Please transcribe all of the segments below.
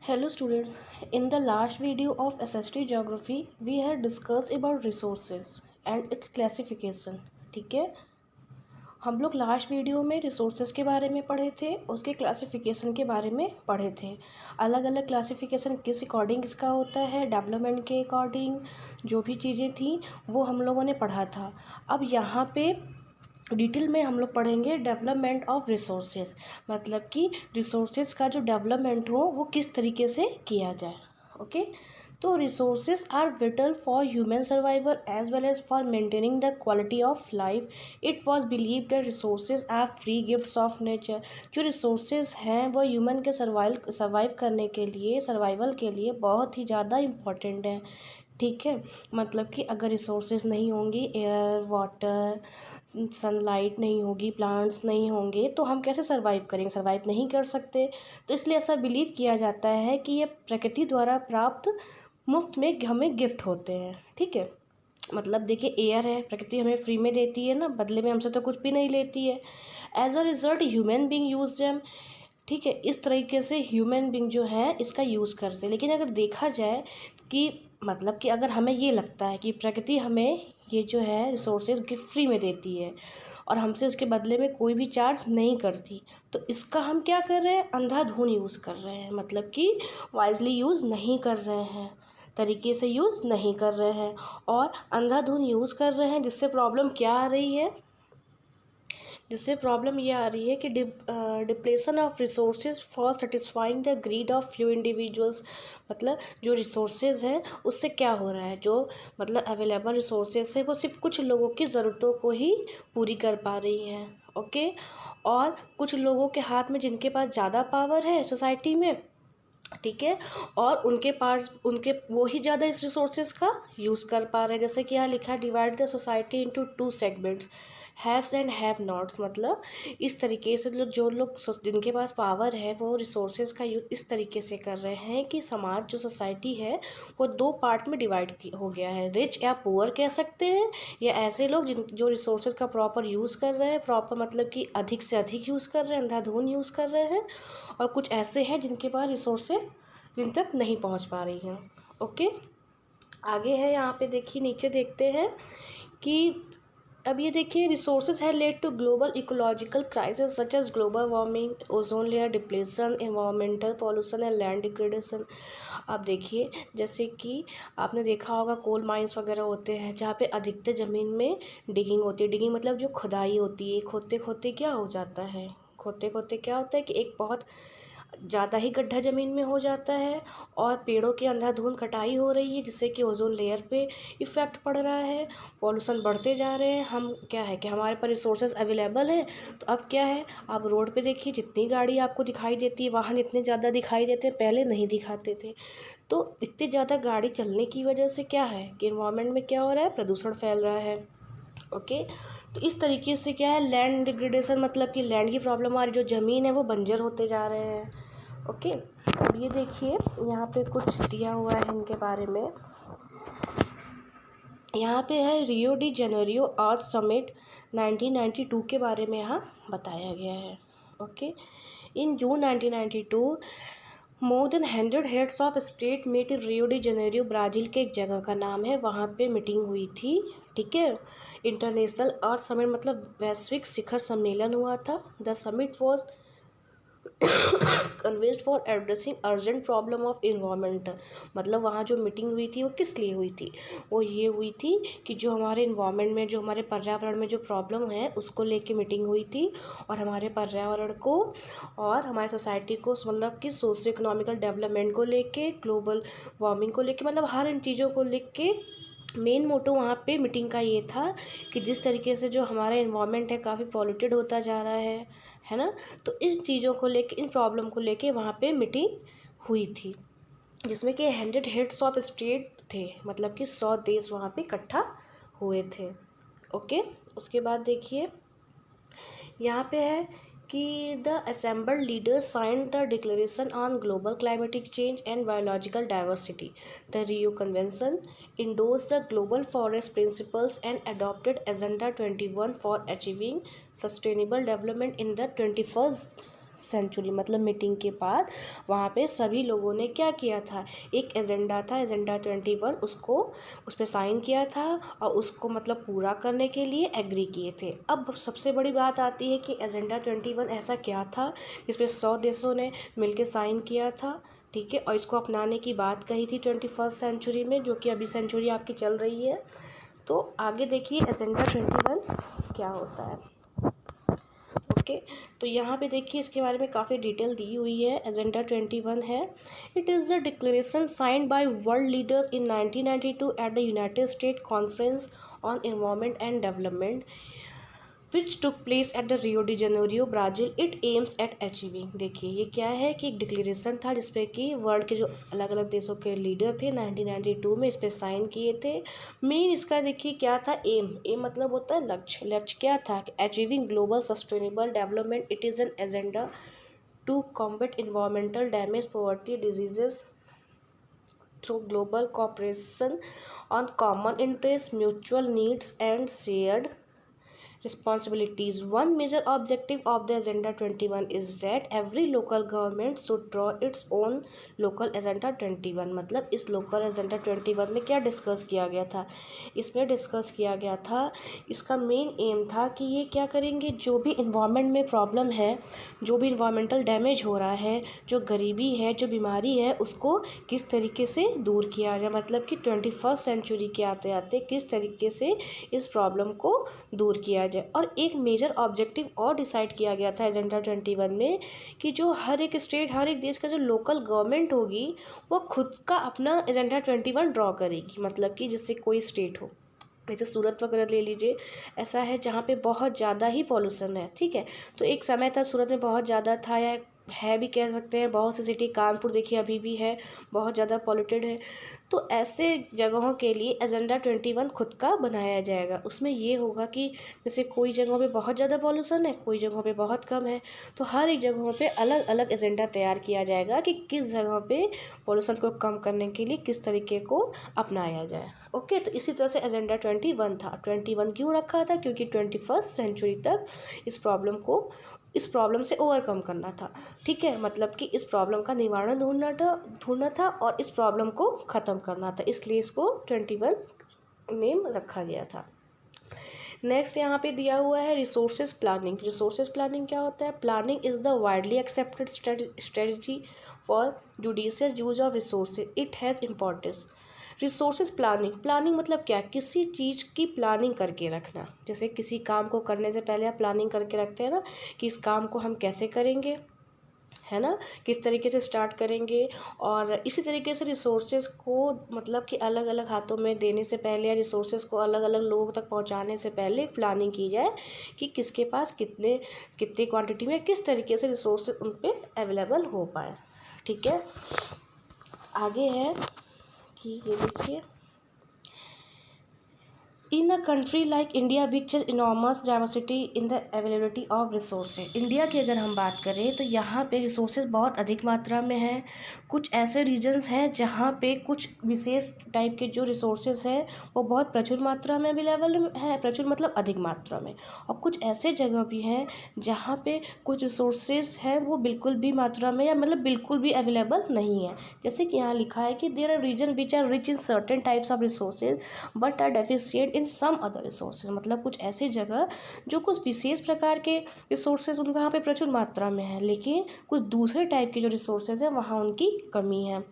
Hello students, in the last video of SST Geography, we had discussed about resources and its classification. ठीक है, हम लोग last video में resources के बारे में पढ़े थे, उसके क्लासिफिकेशन के बारे में पढ़े थे। अलग अलग क्लासिफिकेशन किस अकॉर्डिंग इसका होता है, डेवलपमेंट के अकॉर्डिंग जो भी चीज़ें थी वो हम लोगों ने पढ़ा था। अब यहाँ पे डिटेल में हम लोग पढ़ेंगे डेवलपमेंट ऑफ रिसोर्सेज, मतलब कि रिसोर्सेज का जो डेवलपमेंट हो वो किस तरीके से किया जाए। ओके, तो resources are vital for human survival as well as for maintaining the quality of life. It was believe that resources are free gifts of nature. जो रिसोर्सेज हैं वो ह्यूमन के सर्वाइव करने के लिए, सर्वाइवल के लिए बहुत ही ज़्यादा इम्पॉर्टेंट है। ठीक है, मतलब कि अगर रिसोर्सेज नहीं होंगी, एयर, वाटर, सनलाइट नहीं होगी, प्लांट्स नहीं होंगे, तो हम कैसे सर्वाइव करेंगे? सर्वाइव नहीं कर सकते। तो इसलिए ऐसा बिलीव किया जाता है कि ये प्रकृति द्वारा प्राप्त मुफ्त में हमें गिफ्ट होते हैं। ठीक है, मतलब देखिए, एयर है, प्रकृति हमें फ्री में देती है ना, बदले में हमसे तो कुछ भी नहीं लेती है। As a result human being use them. ठीक है, इस तरीके से ह्यूमन बींग जो है इसका यूज़ करते हैं। लेकिन अगर देखा जाए कि मतलब कि अगर हमें ये लगता है कि प्रकृति हमें ये जो है रिसोर्सेज गिफ्ट फ्री में देती है और हमसे उसके बदले में कोई भी चार्ज नहीं करती, तो इसका हम क्या कर रहे हैं? अंधाधुंध यूज़ कर रहे हैं, मतलब कि वाइजली यूज़ नहीं कर रहे हैं, तरीके से यूज़ नहीं कर रहे हैं और अंधाधुंध यूज़ कर रहे हैं। जिससे प्रॉब्लम क्या आ रही है? जिससे प्रॉब्लम ये आ रही है कि depletion of resources for satisfying the greed of few individuals. मतलब जो रिसोर्सेज हैं उससे क्या हो रहा है, जो मतलब अवेलेबल रिसोर्सेज है वो सिर्फ कुछ लोगों की ज़रूरतों को ही पूरी कर पा रही हैं। ओके, और कुछ लोगों के हाथ में, जिनके पास ज़्यादा पावर है सोसाइटी में, ठीक है, और उनके पास वो ही ज़्यादा इस रिसोर्सेज का यूज़ कर पा रहे हैं। जैसे कि यहाँ लिखा है, divide the society into two segments, haves and have nots. मतलब इस तरीके से जो लोग जिनके पास पावर है वो रिसोर्सेज का यूज इस तरीके से कर रहे हैं कि समाज, जो सोसाइटी है, वो दो पार्ट में डिवाइड हो गया है। रिच या पुअर कह सकते हैं, या ऐसे लोग जो रिसोर्सेज का प्रॉपर यूज़ कर रहे हैं, प्रॉपर मतलब कि अधिक से अधिक यूज़ कर रहे हैं, अंधाधुंध यूज़ कर रहे हैं, और कुछ ऐसे हैं जिनके पास रिसोर्सेज जिन तक नहीं पहुंच पा रही हैं। ओके, आगे है, यहाँ पे देखिए, नीचे देखते हैं कि अब ये देखिए, रिसोर्सेज है led to global ecological crisis such as global warming, ozone layer depletion, environmental pollution and land degradation. अब देखिए, जैसे कि आपने देखा होगा कोल माइंस वगैरह होते हैं जहाँ पे अधिकतर ज़मीन में डिगिंग होती है। डिगिंग मतलब जो खुदाई होती है, खोदते खोदते क्या हो जाता है, खोदते खोदते क्या होता है कि एक बहुत ज़्यादा ही गड्ढा ज़मीन में हो जाता है और पेड़ों की अंधाधुंध कटाई हो रही है, जिससे कि ओजोन लेयर पे इफ़ेक्ट पड़ रहा है, पॉल्यूशन बढ़ते जा रहे हैं। हम क्या है कि हमारे पास रिसोर्सेज अवेलेबल हैं, तो अब क्या है, आप रोड पे देखिए, जितनी गाड़ी आपको दिखाई देती है, वाहन इतने ज़्यादा दिखाई देते हैं, पहले नहीं दिखाते थे। तो इतनी ज़्यादा गाड़ी चलने की वजह से क्या है कि इन्वायरमेंट में क्या हो रहा है? प्रदूषण फैल रहा है। ओके, तो इस तरीके से क्या है, लैंड डिग्रेडेशन, मतलब कि लैंड की प्रॉब्लम आ रही, जो ज़मीन है वो बंजर होते जा रहे हैं। ओके, अब ये देखिए, यहाँ पे कुछ दिया हुआ है इनके बारे में। यहाँ पे है Rio de Janeiro Earth Summit 1992 के बारे में यहाँ बताया गया है। Okay, in June 1992 more than 100 heads of state meet in Rio de Janeiro, Brazil के एक जगह का नाम है, वहाँ पे मीटिंग हुई थी। ठीक है, इंटरनेशनल अर्थ समिट मतलब वैश्विक शिखर सम्मेलन हुआ था। The summit was convened for addressing urgent problem of environment. मतलब वहाँ जो मीटिंग हुई थी वो किस लिए हुई थी? वो ये हुई थी कि जो हमारे इन्वायरमेंट में, जो हमारे पर्यावरण में जो प्रॉब्लम है उसको लेके मीटिंग हुई थी, और हमारे पर्यावरण को और हमारी सोसाइटी को, मतलब कि सोशो इकोनॉमिकल डेवलपमेंट को लेके, ग्लोबल वार्मिंग को लेके, मतलब हर इन चीज़ों को लेके मेन मोटो वहाँ पे मीटिंग का ये था कि जिस तरीके से जो हमारा इन्वायरमेंट है काफ़ी पॉल्यूटेड होता जा रहा है ना, तो इस चीज़ों को लेके, इन प्रॉब्लम को लेके वहाँ पे मीटिंग हुई थी, जिसमें कि 100 हेड्स ऑफ स्टेट थे, मतलब कि 100 देश वहाँ पे इकट्ठा हुए थे। ओके, उसके बाद देखिए, यहाँ पे है कि the assembled leaders signed the declaration on global climatic change and biological diversity. The Rio convention endorse the global forest principles and adopted agenda 21 for achieving sustainable development in the 21st century मतलब meeting के बाद वहाँ पे सभी लोगों ने क्या किया था, एक एजेंडा था, एजेंडा 21, उसको उस पर साइन किया था और उसको मतलब पूरा करने के लिए एग्री किए थे। अब सबसे बड़ी बात आती है कि एजेंडा 21 ऐसा क्या था जिस पे 100 देशों ने मिलकर साइन किया था, ठीक है, और इसको अपनाने की बात कही थी 21st सेंचुरी में, जो कि अभी सेंचुरी आपकी चल रही है। तो आगे देखिए एजेंडा 21 क्या होता है। ओके, तो यहाँ पे देखिए इसके बारे में काफ़ी डिटेल दी हुई है। एजेंडा 21 है, it is the declaration signed by world leaders in 1992 at the United state conference on environment and development which took place at the Rio de Janeiro Brazil. It aims at achieving. देखिए ये क्या है कि एक declaration था जिसपे कि world के जो अलग अलग देशों के लीडर थे 1992 में इस पर साइन किए थे। मेन इसका देखिए क्या था, एम मतलब होता है लक्ष्य। लक्ष्य क्या था, achieving global sustainable development. It is an agenda to combat environmental damage, poverty, diseases through global cooperation on common interests, mutual needs and shared responsibilities. One major objective of the Agenda 21 is that every local government should draw its own local Agenda 21। मतलब इस local agenda 21 में क्या discuss किया गया था, इसमें discuss किया गया था, इसका मेन एम था कि ये क्या करेंगे, जो भी इन्वायरमेंट में प्रॉब्लम है, जो भी इन्वायरमेंटल डैमेज हो रहा है, जो गरीबी है, जो बीमारी है, उसको किस तरीके से दूर किया जाए। मतलब कि 21st सेंचुरी के आते आते किस तरीके से इस प्रॉब्लम को दूर किया जाए। और एक मेजर ऑब्जेक्टिव और डिसाइड किया गया था एजेंडा 21 में कि जो हर एक स्टेट, हर एक देश का जो लोकल गवर्नमेंट होगी वो खुद का अपना एजेंडा 21 ड्रॉ करेगी। मतलब कि जिससे कोई स्टेट हो, जैसे सूरत वगैरह ले लीजिए, ऐसा है जहाँ पे बहुत ज़्यादा ही पॉल्यूशन है, ठीक है। तो एक समय था सूरत में बहुत ज़्यादा था, या है भी कह सकते हैं, बहुत सी सिटी, कानपुर देखिए अभी भी है, बहुत ज़्यादा पॉल्यूटेड है। तो ऐसे जगहों के लिए एजेंडा 21 खुद का बनाया जाएगा। उसमें ये होगा कि जैसे कोई जगहों पे बहुत ज़्यादा पॉल्यूशन है, कोई जगहों पे बहुत कम है, तो हर एक जगहों पे अलग अलग एजेंडा तैयार किया जाएगा कि किस जगह पे पॉल्यूशन को कम करने के लिए किस तरीके को अपनाया जाए। ओके, तो इसी तरह से एजेंडा 21 था। 21 क्यों रखा था, क्योंकि 21st सेंचुरी तक इस प्रॉब्लम से ओवरकम करना था, ठीक है। मतलब कि इस प्रॉब्लम का निवारण ढूंढना था और इस प्रॉब्लम को ख़त्म करना था, इसलिए इसको 21 नेम रखा गया था। नेक्स्ट यहाँ पे दिया हुआ है रिसोर्सेज प्लानिंग। रिसोर्सेज प्लानिंग क्या होता है, planning is the widely accepted strategy for judicious use of resources. It has importance. Resources planning मतलब क्या, किसी चीज़ की प्लानिंग करके रखना। जैसे किसी काम को करने से पहले आप प्लानिंग करके रखते हैं ना, कि इस काम को हम कैसे करेंगे, है ना, किस तरीके से स्टार्ट करेंगे। और इसी तरीके से रिसोर्सेज को मतलब कि अलग अलग हाथों में देने से पहले या रिसोर्सेज को अलग अलग लोगों तक पहुंचाने से पहले एक प्लानिंग की जाए कि किसके पास कितने क्वांटिटी में किस तरीके से रिसोर्सेज उन पर अवेलेबल हो पाए, ठीक है। आगे है कि ये देखिए, in a country like India which is enormous diversity in the availability of resources. India की अगर हम बात करें तो यहाँ पे रिसोर्सेज बहुत अधिक मात्रा में हैं। कुछ ऐसे रीजन्स हैं जहाँ पे कुछ विशेष टाइप के जो रिसोर्सेज हैं वो बहुत प्रचुर मात्रा में अवेलेबल है, प्रचुर मतलब अधिक मात्रा में। और कुछ ऐसे जगह भी हैं जहाँ पे कुछ रिसोर्सेज हैं वो बिल्कुल भी मात्रा में या मतलब बिल्कुल भी अवेलेबल नहीं है। जैसे कि यहाँ लिखा है कि there are region which are rich in certain types of resources but are deficient in some other resources. मतलब कुछ ऐसी जगह जो कुछ विशेष प्रकार के रिसोर्सेज उनका यहाँ पे प्रचुर मात्रा में है, लेकिन कुछ दूसरे टाइप के जो रिसोर्सेज हैं वहाँ उनकी कमी है।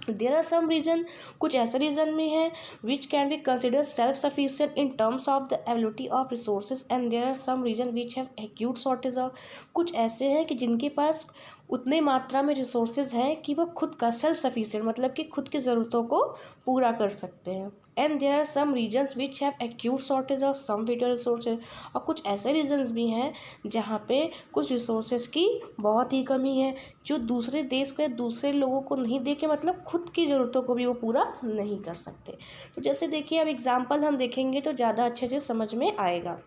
देयर आर सम रीजन, कुछ ऐसे रीजन में है which can be consider self sufficient in terms of the availability of resources and there are some region which have acute shortage of. कुछ ऐसे हैं कि जिनके पास उतने मात्रा में रिसोर्सेज हैं कि वो खुद का सेल्फ सफिशिएंट मतलब कि खुद की ज़रूरतों को पूरा कर सकते हैं। And there are some regions which have acute shortage of some vital resources. और कुछ ऐसे रीजन्स भी हैं जहाँ पे कुछ रिसोर्सेज की बहुत ही कमी है, जो दूसरे देश को या दूसरे लोगों को नहीं दे के मतलब खुद की ज़रूरतों को भी वो पूरा नहीं कर सकते। तो जैसे देखिए अब एग्जाम्पल हम देखेंगे तो ज़्यादा अच्छे से समझ में आएगा।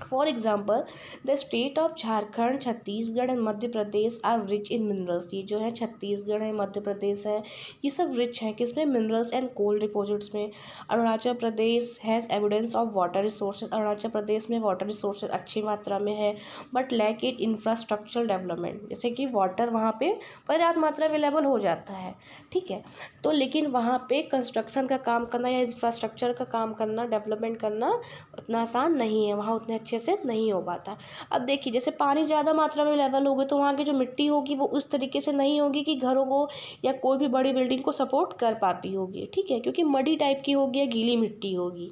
For example the state of Jharkhand, Chhattisgarh and Madhya Pradesh are rich in minerals. ये जो है छत्तीसगढ़ है, मध्य प्रदेश है, ये सब रिच हैं किसमें? मिनरल्स एंड कोल डिपॉजिट्स में। Arunachal Pradesh has evidence of water resources. Arunachal Pradesh में वाटर रिसोर्सेज अच्छी मात्रा में है, but lack it infrastructural development, जैसे कि वाटर वहाँ पे पर्याप्त मात्रा में अवेलेबल हो जाता है, ठीक है, तो लेकिन वहाँ पे कंस्ट्रक्शन का काम करना या इंफ्रास्ट्रक्चर का काम करना, डेवलपमेंट करना उतना आसान नहीं है, वहाँ उतने अच्छे से नहीं हो पाता। अब देखिए जैसे पानी ज़्यादा मात्रा में लेवल होगी तो वहाँ की जो मिट्टी होगी वो उस तरीके से नहीं होगी कि घरों को या कोई भी बड़ी बिल्डिंग को सपोर्ट कर पाती होगी, ठीक है, क्योंकि मडी टाइप की होगी या गीली मिट्टी होगी।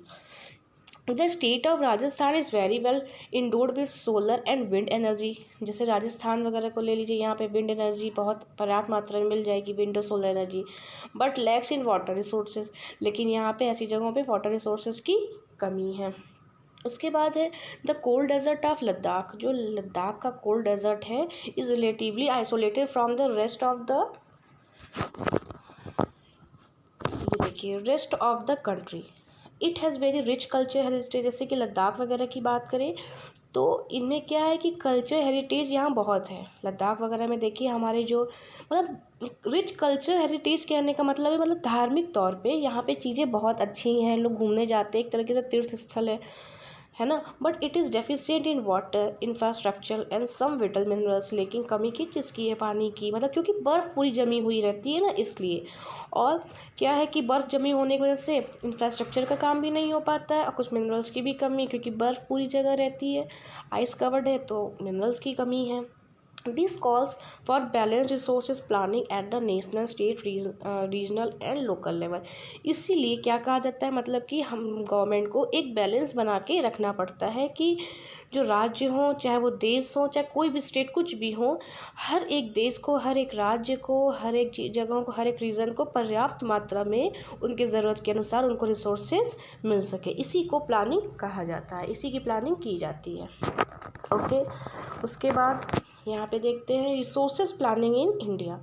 The state of Rajasthan is very well endured with solar and wind energy. जैसे राजस्थान वगैरह को ले लीजिए, यहाँ पे विंड एनर्जी बहुत पर्याप्त मात्रा में मिल जाएगी, विंड और solar energy, but lakhs in water resources. लेकिन यहाँ पे ऐसी जगहों पे वाटर रिसोर्सेज की कमी है। उसके बाद है the cold desert of Ladakh. जो लद्दाख का कोल्ड डेजर्ट है is relatively isolated from the rest of the, ये देखिए, rest of the country. It has very rich culture heritage. जैसे कि लद्दाख वगैरह की बात करें तो इनमें क्या है कि कल्चर हेरिटेज यहाँ बहुत है। लद्दाख वगैरह में देखिए हमारे जो मतलब रिच कल्चर हेरिटेज कहने का मतलब है मतलब धार्मिक तौर पे यहाँ पे चीज़ें बहुत अच्छी हैं, लोग घूमने जाते हैं, एक तरीके से तीर्थ स्थल है ना, but it is deficient in water infrastructure and some vital minerals. लेकिन कमी किसकी है? पानी की, मतलब क्योंकि बर्फ़ पूरी जमी हुई रहती है ना, इसलिए। और क्या है कि बर्फ़ जमी होने की वजह से इंफ्रास्ट्रक्चर का काम भी नहीं हो पाता है और कुछ मिनरल्स की भी कमी, क्योंकि बर्फ़ पूरी जगह रहती है, आइस कवर्ड है, तो मिनरल्स की कमी है। This calls for balance resources planning at the national, state, regional and local level. इसीलिए क्या कहा जाता है, मतलब कि हम गवर्नमेंट को एक बैलेंस बना के रखना पड़ता है कि जो राज्य हों, चाहे वो देश हो, चाहे कोई भी स्टेट, कुछ भी हो, हर एक देश को, हर एक राज्य को, हर एक जगहों को, हर एक रीजन को पर्याप्त मात्रा में उनके ज़रूरत के अनुसार उनको रिसोर्सेज मिल सके। इसी को प्लानिंग कहा जाता है, इसी की प्लानिंग की जाती है। ओके, उसके बाद यहाँ पे देखते हैं रिसोर्सेज प्लानिंग इन इंडिया।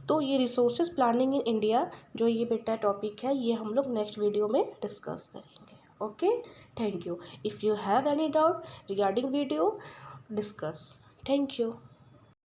तो ये रिसोर्सेज प्लानिंग इन इंडिया जो ये बेटा टॉपिक है, ये हम लोग नेक्स्ट वीडियो में डिस्कस करेंगे। Okay, thank you. If you have any doubt regarding video, discuss. Thank you.